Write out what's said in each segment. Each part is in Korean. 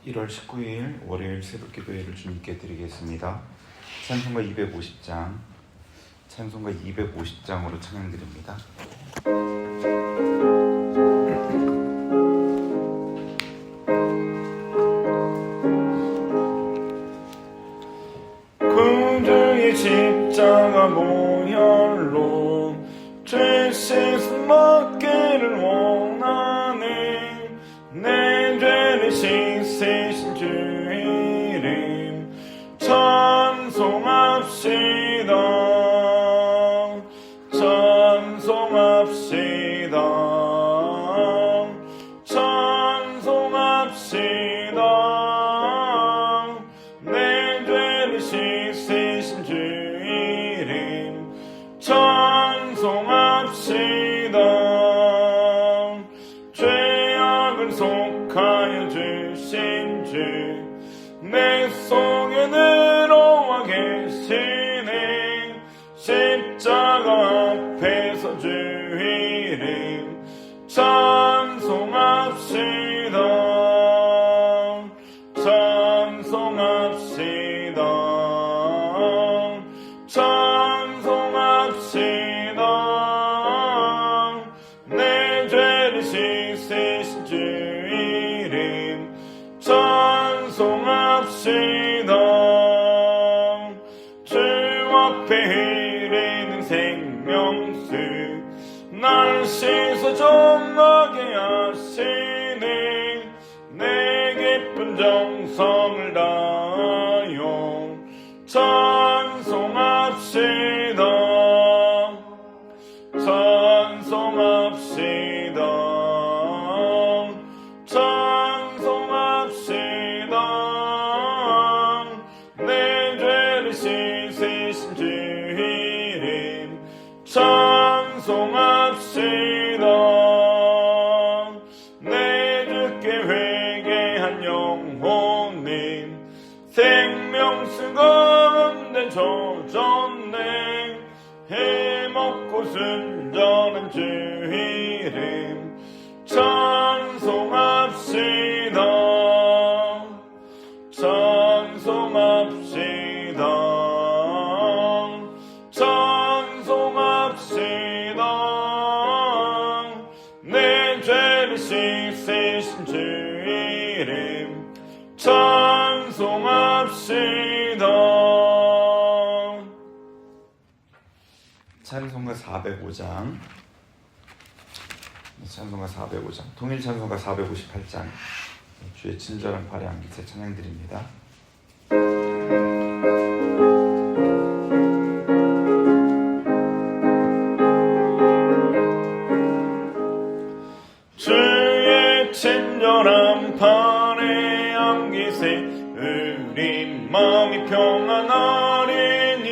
1월 19일 월요일 새벽기도회를 주님께 드리겠습니다. 찬송가 250장, 찬송가 250장으로 찬양드립니다. 그주의 십자가 보혈로 죄 씻음 받기를 원하네. 내 죄를 씻으신 주 이름 찬송합시다. 찬송합시다. 찬송합시다. 내 죄를 씻으신 주 이름 찬송합시다. 죄악을 속하여 주신 주 내 속에 들어와 계시네. 십자가 앞에서 주 이름 찬송합시다. 찬송합시다. 찬송합시다. 내 죄를 씻으신 주 이름 찬송합시다. 주 앞에 흐르는 생명수 날 씻어 정하게 하시네. 내 깊은 정성을 다하여 찬송합시다. 찬송합시다. 찬송합시다. 내 죄를 씻으신 주 이름 찬송합시다. 내 주께 회개한 영혼은 생명수 가운데 젖었네. 해먹고 순전한 주 이름 찬송합시다. 찬송합시다. 찬송합시다. 내 죄를 씻으신 주 이름 찬송합시다. 찬송가 405장, 찬송가 405장, 통일 찬송가 458장, 주의 친절한 발의 안깃에 찬양드립니다. 주의 친절한 발의 안깃에 우리 마음이 평안하리니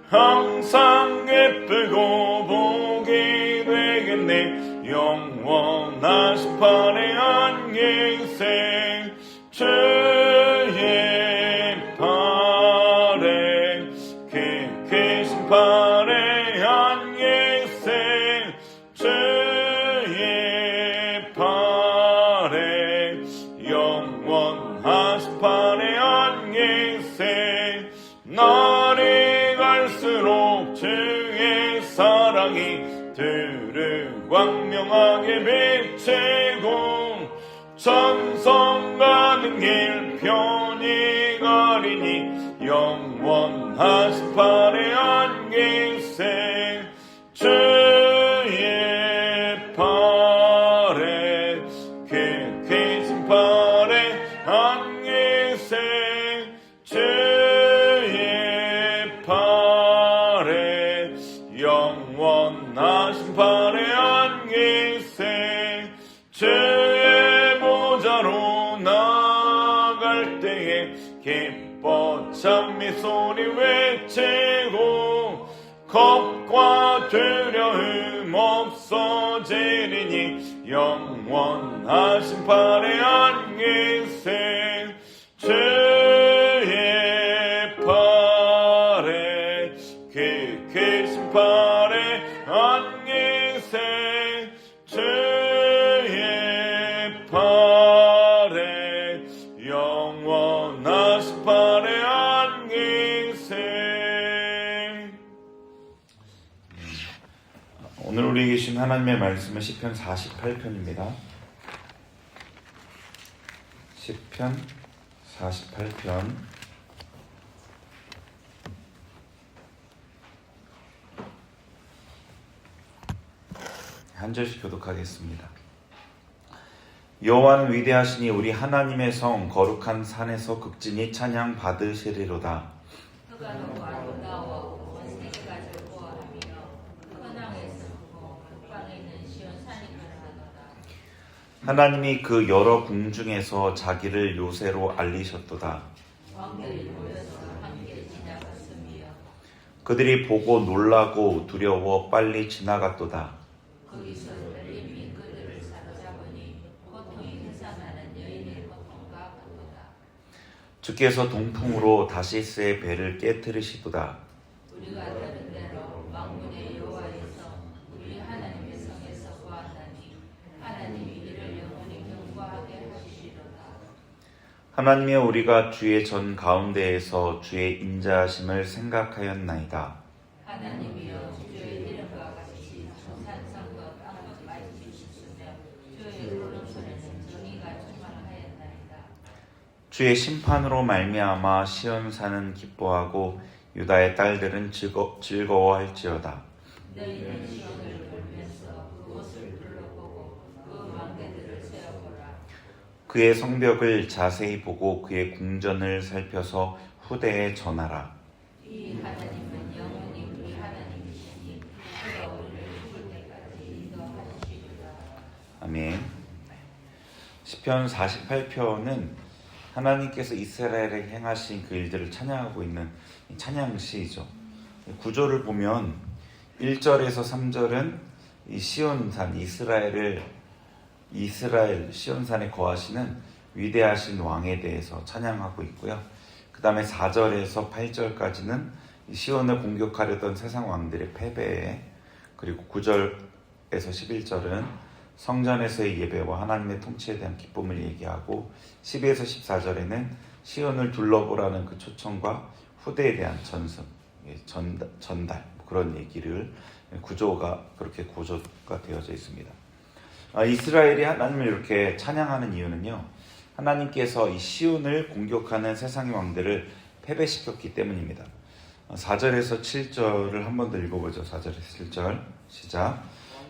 항상 예쁘고 복이 되겠네. 영원하신 발의 안깃에 주의 발에 크신 발의 안깃에 주의 발에 영원하신 발의 안깃에 날이 갈수록 주의 사랑이 두루 광명하게 비치고 천성 가는 길 편히 가리니 영원하신 발의 안깃에 주의 발에 크신 발의 안깃에 주의 발에 영원하신 발의 안깃에 주의 보좌로 나갈 때에 기뻐 찬미 소리 외치고 겁과 두려움 없어지리니 영원하신 발의 안깃에 주의 발에 크신 발의 안깃에 주의 발에 오늘 우리에게 주신 하나님의 말씀은 시편 48편입니다. 시편 48편 한 절씩 교독하겠습니다. 여호와는 위대하시니 우리 하나님의 성 거룩한 산에서 극진히 찬양 받으시리로다. 그가 너무 아름다워 온 세계가 즐거워하며 천황의 성고 북방에 있는 시온 산이 가능하도다. 하나님이 그 여러 궁중에서 자기를 요새로 알리셨도다. 왕들이 모여서 함께 지나갔으며 그들이 보고 놀라고 두려워 빨리 지나갔도다. 거기서 열림이 그들을 사로잡으니 고통이 회상하는 여인의 고통과 같도다. 주께서 동풍으로 다시스의 배를 깨뜨리시도다. 우리가 들은 대로 만군의 여호와에서 우리 하나님의 성에서 보았나니 하나님이 이를 영원히 경고하게 하시리로다. 하나님이여 우리가 주의 전 가운데에서 주의 인자하심을 생각하였나이다. 하나님이여 주의 이름과 같이 산성과 땅도 맑히시으며 주의 오른손에는 정의가 충만하였나이다. 주의 심판으로 말미암아 시온산은 기뻐하고 유다의 딸들은 즐거워할지어다. 너희는 시온을 돌면서 그곳을 둘러보고 그 망대들을 세어보라. 그의 성벽을 자세히 보고 그의 궁전을 살펴서 후대에 전하라. 이 하나님은 영원히 우리 하나님이시니 그가 우리를 죽을 때까지 인도하시리라. 아멘. 시편 48편은 하나님께서 이스라엘에 행하신 그 일들을 찬양하고 있는 찬양시이죠. 구조를 보면 1절에서 3절은 이 시온산 이스라엘 시온산에 거하시는 위대하신 왕에 대해서 찬양하고 있고요. 그 다음에 4절에서 8절까지는 시온을 공격하려던 세상 왕들의 패배에, 그리고 9절에서 11절은 성전에서의 예배와 하나님의 통치에 대한 기쁨을 얘기하고 12에서 14절에는 시온을 둘러보라는 그 초청과 후대에 대한 전달 그런 얘기를 그렇게 구조가 되어져 있습니다. 이스라엘이 하나님을 이렇게 찬양하는 이유는요, 하나님께서 이 시온을 공격하는 세상의 왕들을 패배시켰기 때문입니다. 4절에서 7절을 한 번 더 읽어보죠. 4절에서 7절 시작.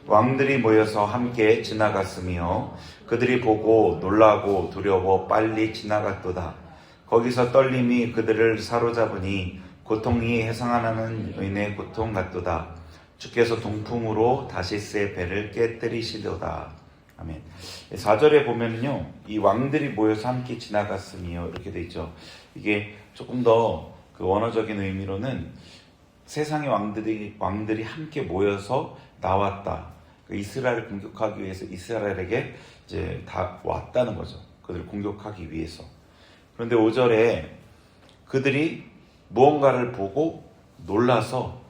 왕들이 모여서 함께 지나갔으며 그들이 보고 놀라고 두려워 빨리 지나갔도다. 거기서 떨림이 그들을 사로잡으니 고통이 해상하는 여인의 고통 같도다. 주께서 동풍으로 다시스의 배를 깨뜨리시도다. 아멘. 4절에 보면요, 이 왕들이 모여서 함께 지나갔으며 이렇게 돼 있죠. 이게 조금 더 그 원어적인 의미로는 세상의 왕들이 함께 모여서 나왔다. 이스라엘을 공격하기 위해서 이스라엘에게 이제 다 왔다는 거죠. 그들을 공격하기 위해서. 그런데 5절에 그들이 무언가를 보고 놀라서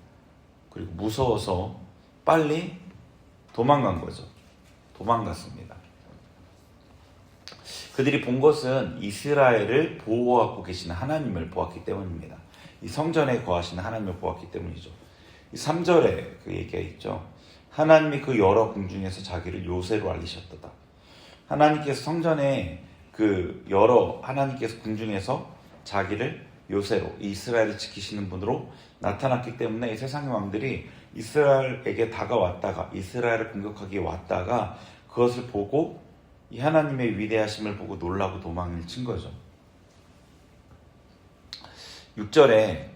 그리고 무서워서 빨리 도망간 거죠. 도망갔습니다. 그들이 본 것은 이스라엘을 보호하고 계시는 하나님을 보았기 때문입니다. 이 성전에 거하시는 하나님을 보았기 때문이죠. 3절에 그 얘기가 있죠. 하나님이 그 여러 궁중에서 자기를 요새로 알리셨도다. 하나님께서 성전에 하나님께서 궁중에서 자기를 요새로, 이스라엘을 지키시는 분으로 나타났기 때문에 이 세상의 왕들이 이스라엘에게 다가왔다가, 이스라엘을 공격하기 왔다가 그것을 보고 이 하나님의 위대하심을 보고 놀라고 도망을 친 거죠. 6절에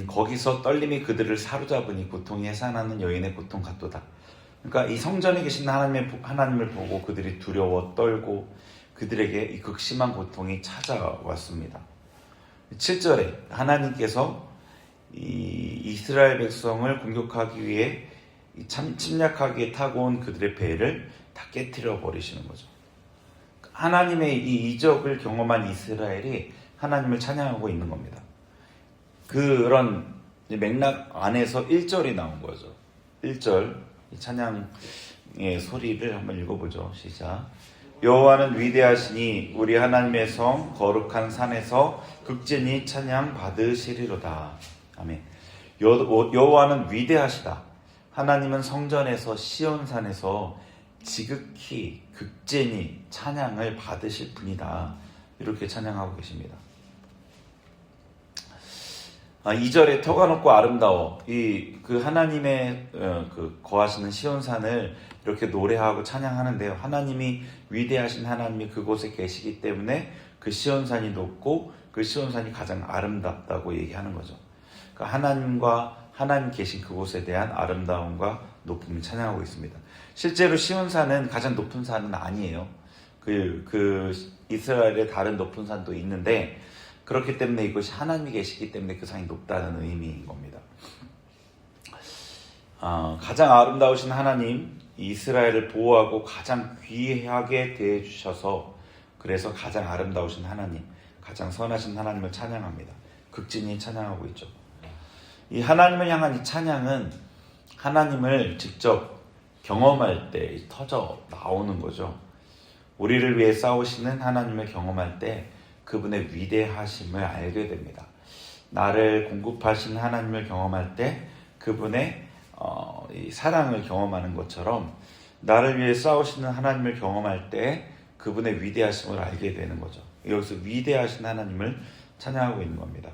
거기서 떨림이 그들을 사로잡으니 고통이 해산하는 여인의 고통 같도다. 그러니까 이 성전에 계신 하나님을 보고 그들이 두려워 떨고 그들에게 이 극심한 고통이 찾아왔습니다. 7절에 하나님께서 이 이스라엘 백성을 공격하기 위해 침략하기에 타고 온 그들의 배를 다 깨트려 버리시는 거죠. 하나님의 이 이적을 경험한 이스라엘이 하나님을 찬양하고 있는 겁니다. 그런 맥락 안에서 1절이 나온 거죠. 1절 찬양의 소리를 한번 읽어보죠. 시작. 여호와는 위대하시니 우리 하나님의 성 거룩한 산에서 극진히 찬양 받으시리로다. 아멘. 여호와는 위대하시다. 하나님은 성전에서 시온산에서 지극히 극진히 찬양을 받으실 분이다. 이렇게 찬양하고 계십니다. 2절에 터가 높고 아름다워 그 하나님의 그 거하시는 시온산을 이렇게 노래하고 찬양하는데요. 하나님이 위대하신 하나님이 그곳에 계시기 때문에 그 시온산이 높고 그 시온산이 가장 아름답다고 얘기하는 거죠. 그러니까 하나님과 하나님 계신 그곳에 대한 아름다움과 높음을 찬양하고 있습니다. 실제로 시온산은 가장 높은 산은 아니에요. 그 이스라엘의 다른 높은 산도 있는데 그렇기 때문에 이것이 하나님이 계시기 때문에 그 산이 높다는 의미인 겁니다. 가장 아름다우신 하나님, 이스라엘을 보호하고 가장 귀하게 대해주셔서 그래서 가장 아름다우신 하나님, 가장 선하신 하나님을 찬양합니다. 극진히 찬양하고 있죠. 이 하나님을 향한 이 찬양은 하나님을 직접 경험할 때 터져 나오는 거죠. 우리를 위해 싸우시는 하나님을 경험할 때 그분의 위대하심을 알게 됩니다. 나를 공급하신 하나님을 경험할 때 그분의 이 사랑을 경험하는 것처럼 나를 위해 싸우시는 하나님을 경험할 때 그분의 위대하심을 알게 되는 거죠. 여기서 위대하신 하나님을 찬양하고 있는 겁니다.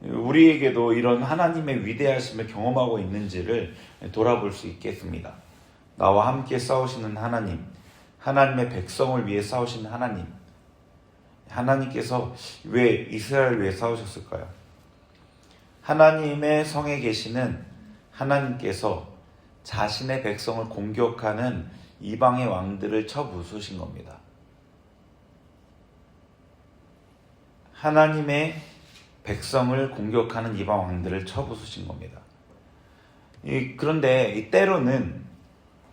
우리에게도 이런 하나님의 위대하심을 경험하고 있는지를 돌아볼 수 있겠습니다. 나와 함께 싸우시는 하나님, 하나님의 백성을 위해 싸우시는 하나님, 하나님께서 왜 이스라엘을 위해 싸우셨을까요? 하나님의 성에 계시는 하나님께서 자신의 백성을 공격하는 이방의 왕들을 쳐부수신 겁니다. 하나님의 백성을 공격하는 이방 왕들을 쳐부수신 겁니다. 그런데 때로는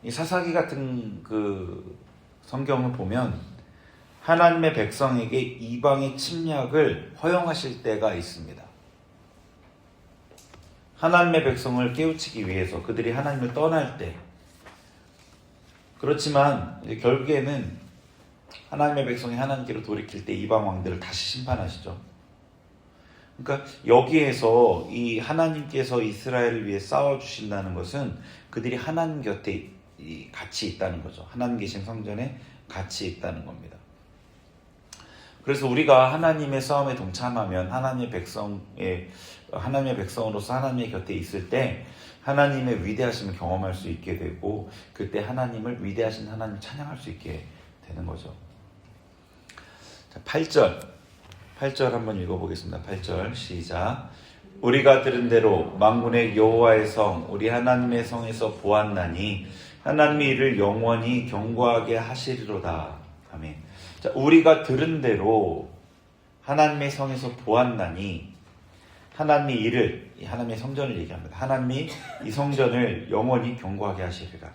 이 사사기 같은 그 성경을 보면 하나님의 백성에게 이방의 침략을 허용하실 때가 있습니다. 하나님의 백성을 깨우치기 위해서 그들이 하나님을 떠날 때. 그렇지만 결국에는 하나님의 백성이 하나님께로 돌이킬 때 이방 왕들을 다시 심판하시죠. 그러니까 여기에서 이 하나님께서 이스라엘을 위해 싸워주신다는 것은 그들이 하나님 곁에 같이 있다는 거죠. 하나님 계신 성전에 같이 있다는 겁니다. 그래서 우리가 하나님의 싸움에 동참하면 하나님의 백성으로서 하나님의 곁에 있을 때 하나님의 위대하심을 경험할 수 있게 되고 그때 하나님을 위대하신 하나님을 찬양할 수 있게 되는 거죠. 자, 8절 한번 읽어보겠습니다. 8절 시작. 우리가 들은 대로 만군의 여호와의 성 우리 하나님의 성에서 보았나니 하나님이 이를 영원히 경고하게 하시리로다. 아멘. 자, 우리가 들은 대로 하나님의 성에서 보았나니 하나님이 이를 하나님의 성전을 얘기합니다. 하나님이 이 성전을 영원히 경고하게 하시리라.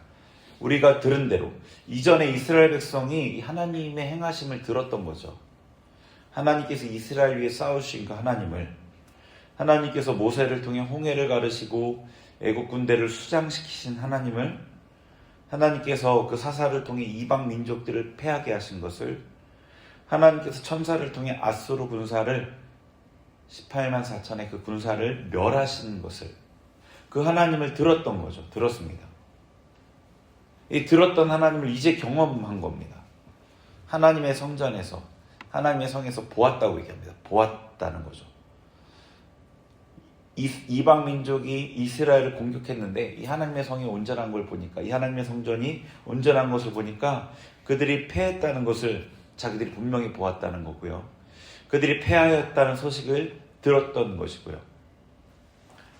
우리가 들은 대로 이전에 이스라엘 백성이 하나님의 행하심을 들었던 거죠. 하나님께서 이스라엘 위에 싸우신 그 하나님을 하나님께서 모세를 통해 홍해를 가르시고 애국 군대를 수장시키신 하나님을 하나님께서 그 사사를 통해 이방 민족들을 패하게 하신 것을 하나님께서 천사를 통해 아수르 군사를 18만 4천의 그 군사를 멸하신 것을 그 하나님을 들었던 거죠. 들었습니다. 이 들었던 하나님을 이제 경험한 겁니다. 하나님의 성전에서 하나님의 성에서 보았다고 얘기합니다. 보았다는 거죠. 이방 민족이 이스라엘을 공격했는데 이 하나님의 성이 온전한 걸 보니까 이 하나님의 성전이 온전한 것을 보니까 그들이 패했다는 것을 자기들이 분명히 보았다는 거고요. 그들이 패하였다는 소식을 들었던 것이고요.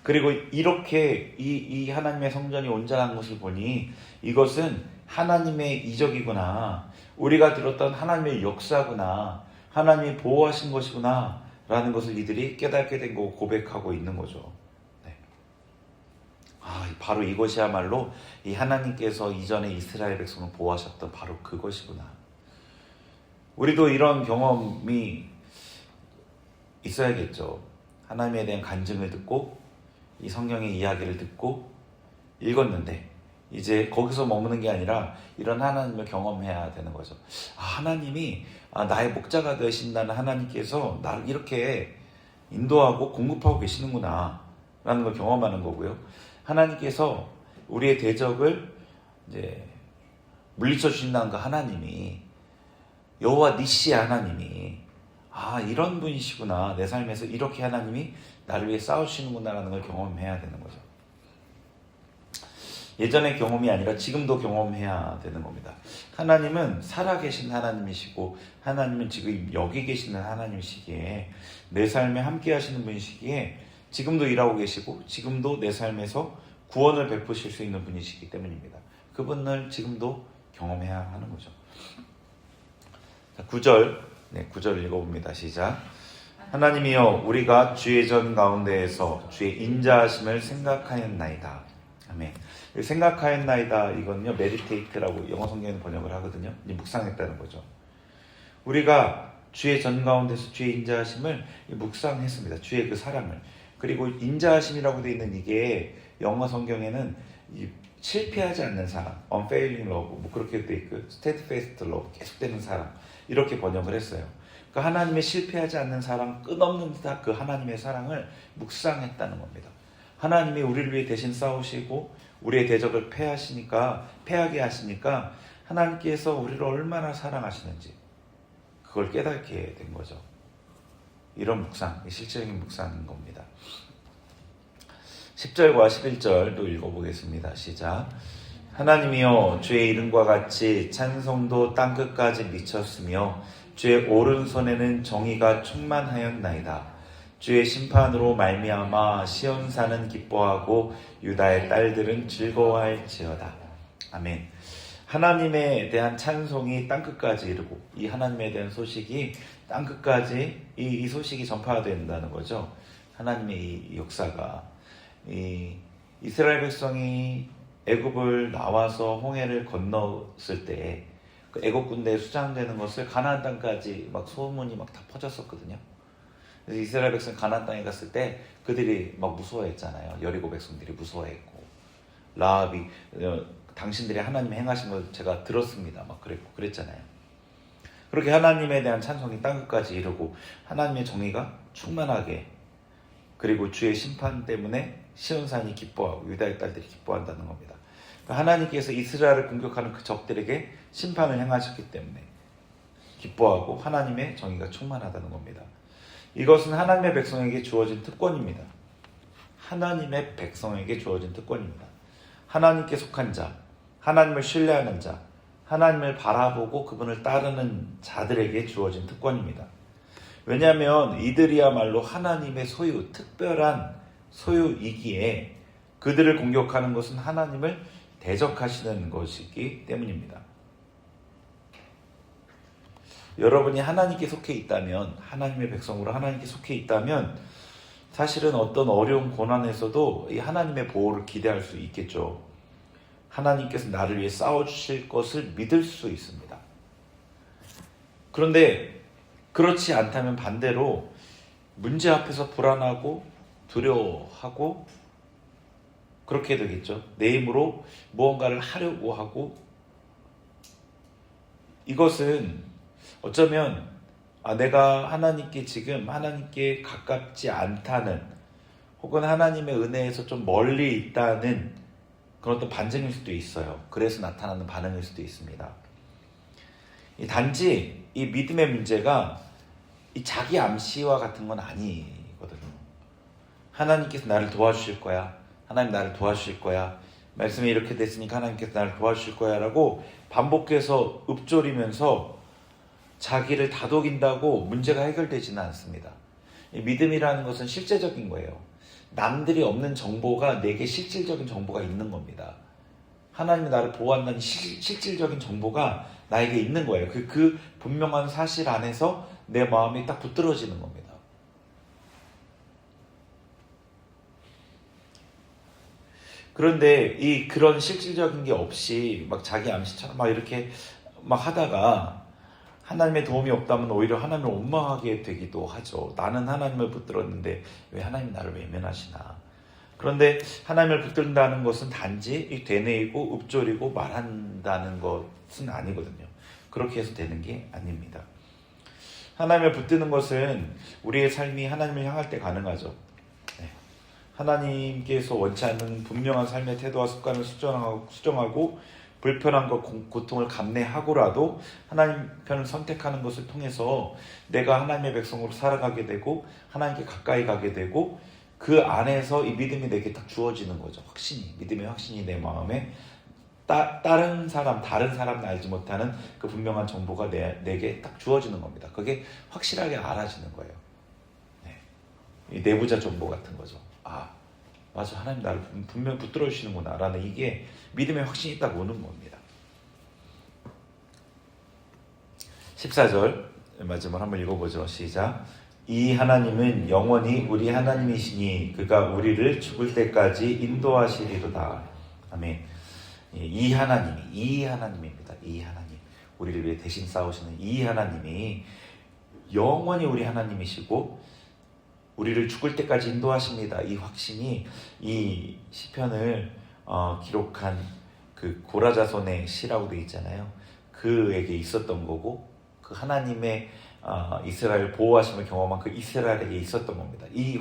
그리고 이렇게 이 하나님의 성전이 온전한 것을 보니 이것은 하나님의 이적이구나. 우리가 들었던 하나님의 역사구나. 하나님이 보호하신 것이구나. 라는 것을 이들이 깨닫게 된 거고 고백하고 있는 거죠. 네. 바로 이것이야말로 이 하나님께서 이전에 이스라엘 백성을 보호하셨던 바로 그것이구나. 우리도 이런 경험이 있어야겠죠. 하나님에 대한 간증을 듣고 이 성경의 이야기를 듣고 읽었는데 이제 거기서 머무는 게 아니라 이런 하나님을 경험해야 되는 거죠. 하나님이 나의 목자가 되신다는 하나님께서 나를 이렇게 인도하고 공급하고 계시는구나 라는 걸 경험하는 거고요. 하나님께서 우리의 대적을 이제 물리쳐 주신다는 그 하나님이, 여호와 니시 하나님이, 이런 분이시구나, 내 삶에서 이렇게 하나님이 나를 위해 싸우시는구나라는 걸 경험해야 되는 거죠. 예전의 경험이 아니라 지금도 경험해야 되는 겁니다. 하나님은 살아계신 하나님이시고, 하나님은 지금 여기 계시는 하나님이시기에, 내 삶에 함께 하시는 분이시기에 지금도 일하고 계시고 지금도 내 삶에서 구원을 베푸실 수 있는 분이시기 때문입니다. 그분을 지금도 경험해야 하는 거죠. 자, 9절 읽어봅니다. 시작. 하나님이여, 우리가 주의 전 가운데에서 주의 인자하심을 생각하였나이다. 아멘. 생각하였나이다, 이건요 메디테이트라고 영어 성경에 번역을 하거든요. 묵상했다는 거죠. 우리가 주의 전 가운데서 주의 인자하심을 묵상했습니다. 주의 그 사랑을. 그리고 인자하심이라고 되어 있는 이게 영어 성경에는 실패하지 않는 사랑, unfailing love, 뭐 그렇게 되어 있고, steadfast love, 계속되는 사랑, 이렇게 번역을 했어요. 그러니까 하나님의 실패하지 않는 사랑, 끝없는 그 하나님의 사랑을 묵상했다는 겁니다. 하나님이 우리를 위해 대신 싸우시고 우리의 대적을 패하게 하시니까 하나님께서 우리를 얼마나 사랑하시는지 그걸 깨닫게 된 거죠. 이런 묵상, 실질적인 묵상인 겁니다. 10절과 11절도 읽어보겠습니다. 시작. 하나님이여, 주의 이름과 같이 찬송도 땅끝까지 미쳤으며 주의 오른손에는 정의가 충만하였나이다. 주의 심판으로 말미암아 시온산은 기뻐하고 유다의 딸들은 즐거워할지어다. 아멘. 하나님에 대한 찬송이 땅끝까지 이르고, 이 하나님에 대한 소식이 땅끝까지 이 소식이 전파된다는 거죠. 하나님의 이 역사가, 이 이스라엘 백성이 애굽을 나와서 홍해를 건넜을 때 그 애굽 군대에 수장되는 것을 가나안 땅까지 막 소문이 막 다 퍼졌었거든요. 그래서 이스라엘 백성 가나안 땅에 갔을 때 그들이 막 무서워했잖아요. 여리고 백성들이 무서워했고, 라합이 당신들이 하나님의 행하신 걸 제가 들었습니다, 막 그랬잖아요. 그렇게 하나님에 대한 찬송이 땅끝까지 이르고 하나님의 정의가 충만하게, 그리고 주의 심판 때문에 시온산이 기뻐하고 유다의 딸들이 기뻐한다는 겁니다. 하나님께서 이스라엘을 공격하는 그 적들에게 심판을 행하셨기 때문에 기뻐하고 하나님의 정의가 충만하다는 겁니다. 이것은 하나님의 백성에게 주어진 특권입니다. 하나님의 백성에게 주어진 특권입니다. 하나님께 속한 자, 하나님을 신뢰하는 자, 하나님을 바라보고 그분을 따르는 자들에게 주어진 특권입니다. 왜냐하면 이들이야말로 하나님의 소유, 특별한 소유이기에 그들을 공격하는 것은 하나님을 대적하시는 것이기 때문입니다. 여러분이 하나님께 속해 있다면, 하나님의 백성으로 하나님께 속해 있다면 사실은 어떤 어려운 고난에서도 이 하나님의 보호를 기대할 수 있겠죠. 하나님께서 나를 위해 싸워주실 것을 믿을 수 있습니다. 그런데 그렇지 않다면 반대로 문제 앞에서 불안하고 두려워하고 그렇게 되겠죠. 내 힘으로 무언가를 하려고 하고, 이것은 어쩌면 내가 하나님께 지금 하나님께 가깝지 않다는, 혹은 하나님의 은혜에서 좀 멀리 있다는 그런 어떤 반증일 수도 있어요. 그래서 나타나는 반응일 수도 있습니다. 단지 이 믿음의 문제가 이 자기 암시와 같은 건 아니거든요. 하나님께서 나를 도와주실 거야, 하나님 나를 도와주실 거야, 말씀이 이렇게 됐으니까 하나님께서 나를 도와주실 거야 라고 반복해서 읊조리면서 자기를 다독인다고 문제가 해결되지는 않습니다. 이 믿음이라는 것은 실제적인 거예요. 남들이 없는 정보가 내게 실질적인 정보가 있는 겁니다. 하나님이 나를 보호한다는 실질적인 정보가 나에게 있는 거예요. 그 분명한 사실 안에서 내 마음이 딱 붙들어지는 겁니다. 그런데 그런 실질적인 게 없이 막 자기 암시처럼 막 이렇게 막 하다가 하나님의 도움이 없다면 오히려 하나님을 원망하게 되기도 하죠. 나는 하나님을 붙들었는데 왜 하나님이 나를 외면하시나. 그런데 하나님을 붙든다는 것은 단지 되뇌이고 읊조리고 말한다는 것은 아니거든요. 그렇게 해서 되는 게 아닙니다. 하나님을 붙드는 것은 우리의 삶이 하나님을 향할 때 가능하죠. 하나님께서 원치 않는 분명한 삶의 태도와 습관을 수정하고 불편함과 고통을 감내하고라도 하나님 편을 선택하는 것을 통해서 내가 하나님의 백성으로 살아가게 되고 하나님께 가까이 가게 되고 그 안에서 이 믿음이 내게 딱 주어지는 거죠. 확신이, 믿음의 확신이 내 마음에 다른 사람은 알지 못하는 그 분명한 정보가 내게 딱 주어지는 겁니다. 그게 확실하게 알아지는 거예요. 네. 이 내부자 정보 같은 거죠. 아, 맞아, 하나님 나를 분명 붙들어 주시는구나 라는 이게 믿음의 확신이 딱 오는 겁니다. 14절 마지막으로 한번 읽어보죠. 시작. 이 하나님은 영원히 우리 하나님이시니 그가 우리를 죽을 때까지 인도하시리로다. 아멘. 이 하나님입니다. 이 하나님, 우리를 위해 대신 싸우시는 이 하나님이 영원히 우리 하나님이시고 우리를 죽을 때까지 인도하십니다. 이 확신이 이 시편을 기록한 그 고라자손의 시라고 되어 있잖아요. 그에게 있었던 거고 그 하나님의 이스라엘 보호하심을 경험한 그 이스라엘에게 있었던 겁니다. 이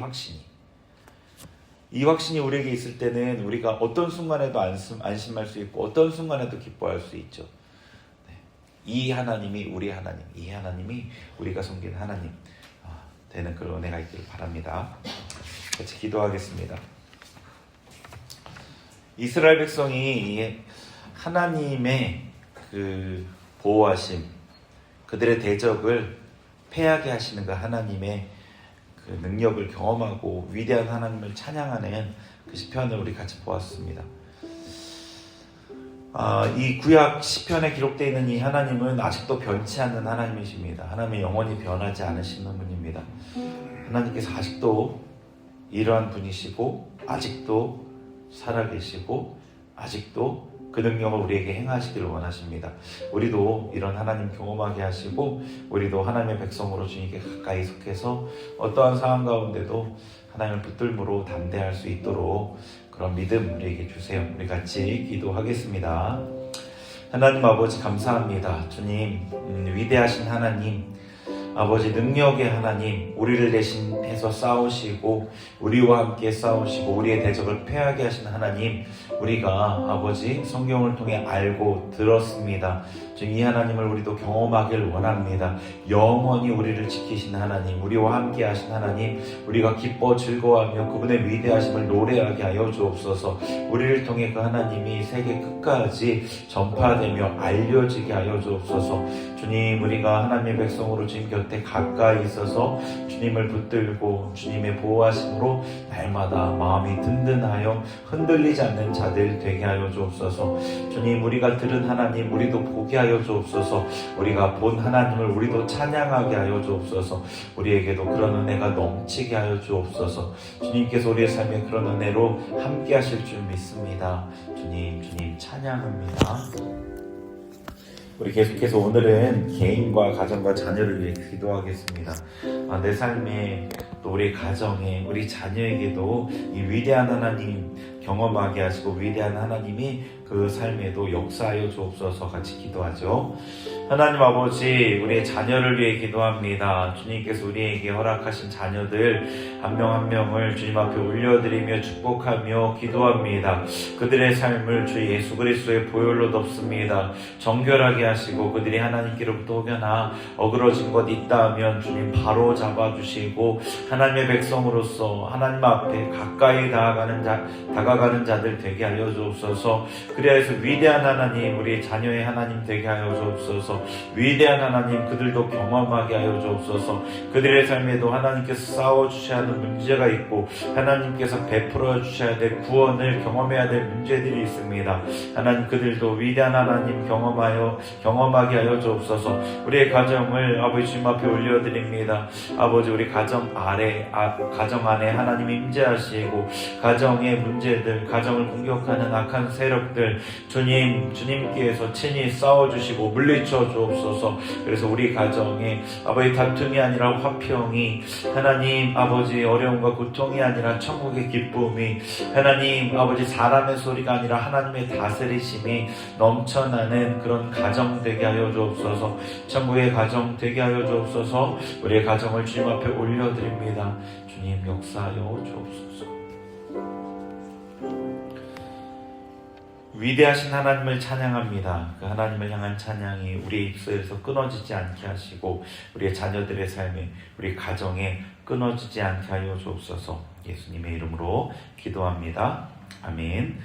확신이 우리에게 있을 때는 우리가 어떤 순간에도 안심할 수 있고 어떤 순간에도 기뻐할 수 있죠. 네. 이 하나님이 우리 하나님, 이 하나님이 우리가 섬기는 하나님 되는 그런 은혜가 있기를 바랍니다. 같이 기도하겠습니다. 이스라엘 백성이 하나님의 그 보호하심, 그들의 대적을 패하게 하시는 그 하나님의 그 능력을 경험하고 위대한 하나님을 찬양하는 그 시편을 우리 같이 보았습니다. 이 구약 시편에 기록되어 있는 이 하나님은 아직도 변치 않는 하나님이십니다. 하나님은 영원히 변하지 않으시는 분입니다. 하나님께서 아직도 이러한 분이시고 아직도 살아계시고 아직도 그 능력을 우리에게 행하시기를 원하십니다. 우리도 이런 하나님 경험하게 하시고 우리도 하나님의 백성으로 주님께 가까이 속해서 어떠한 상황 가운데도 하나님을 붙들므로 담대할 수 있도록 그런 믿음 우리에게 주세요. 우리 같이 기도하겠습니다. 하나님 아버지 감사합니다. 주님 위대하신 하나님, 아버지 능력의 하나님, 우리를 대신해서 싸우시고 우리와 함께 싸우시고 우리의 대적을 패하게 하신 하나님, 우리가 아버지 성경을 통해 알고 들었습니다. 주님 이 하나님을 우리도 경험하길 원합니다. 영원히 우리를 지키신 하나님, 우리와 함께 하신 하나님, 우리가 기뻐 즐거워하며 그분의 위대하심을 노래하게 하여 주옵소서. 우리를 통해 그 하나님이 세계 끝까지 전파되며 알려지게 하여 주옵소서. 주님 우리가 하나님의 백성으로 주님 곁에 가까이 있어서 주님을 붙들고 주님의 보호하심으로 날마다 마음이 든든하여 흔들리지 않는 자들 되게 하여 주옵소서. 주님 우리가 들은 하나님 우리도 보게 하여 주옵소서. 우리가 본 하나님을 우리도 찬양하게 하여 주옵소서. 우리에게도 그런 은혜가 넘치게 하여 주옵소서. 주님께서 우리의 삶에 그런 은혜로 함께 하실 줄 믿습니다. 주님 찬양합니다. 우리 계속해서 오늘은 개인과 가정과 자녀를 위해 기도하겠습니다. 내 삶에 또 우리 가정에 우리 자녀에게도 이 위대한 하나님 경험하게 하시고 위대한 하나님이 그 삶에도 역사하여 주옵소서. 같이 기도하죠. 하나님 아버지 우리의 자녀를 위해 기도합니다. 주님께서 우리에게 허락하신 자녀들 한 명 한 명을 주님 앞에 올려드리며 축복하며 기도합니다. 그들의 삶을 주 예수 그리스도의 보혈로 덮습니다. 정결하게 하시고 그들이 하나님께로부터 혹여나 어그러진 것 있다 하면 주님 바로 잡아주시고 하나님의 백성으로서 하나님 앞에 가까이 다가가는 자들 되게 하여 주옵소서. 그래서 위대한 하나님 우리 자녀의 하나님 되게 하여 주옵소서. 위대한 하나님 그들도 경험하게 하여 주옵소서. 그들의 삶에도 하나님께서 싸워주셔야 하는 문제가 있고 하나님께서 베풀어 주셔야 될 구원을 경험해야 될 문제들이 있습니다. 하나님 그들도 위대한 하나님 경험하게 하여 주옵소서. 우리의 가정을 아버지 주님 앞에 올려드립니다. 아버지 우리 가정 안에 하나님이 임재하시고 가정의 문제들, 가정을 공격하는 악한 세력들 주님께서 친히 싸워주시고 물리쳐 주옵소서. 그래서 우리 가정에 아버지 다툼이 아니라 화평이, 하나님 아버지 어려움과 고통이 아니라 천국의 기쁨이, 하나님 아버지 사람의 소리가 아니라 하나님의 다스리심이 넘쳐나는 그런 가정 되게 하여 주옵소서. 천국의 가정 되게 하여 주옵소서. 우리의 가정을 주님 앞에 올려드립니다. 주님 역사하여 주옵소서. 위대하신 하나님을 찬양합니다. 그 하나님을 향한 찬양이 우리의 입술에서 끊어지지 않게 하시고 우리의 자녀들의 삶에, 우리 가정에 끊어지지 않게 하여 주옵소서. 예수님의 이름으로 기도합니다. 아멘.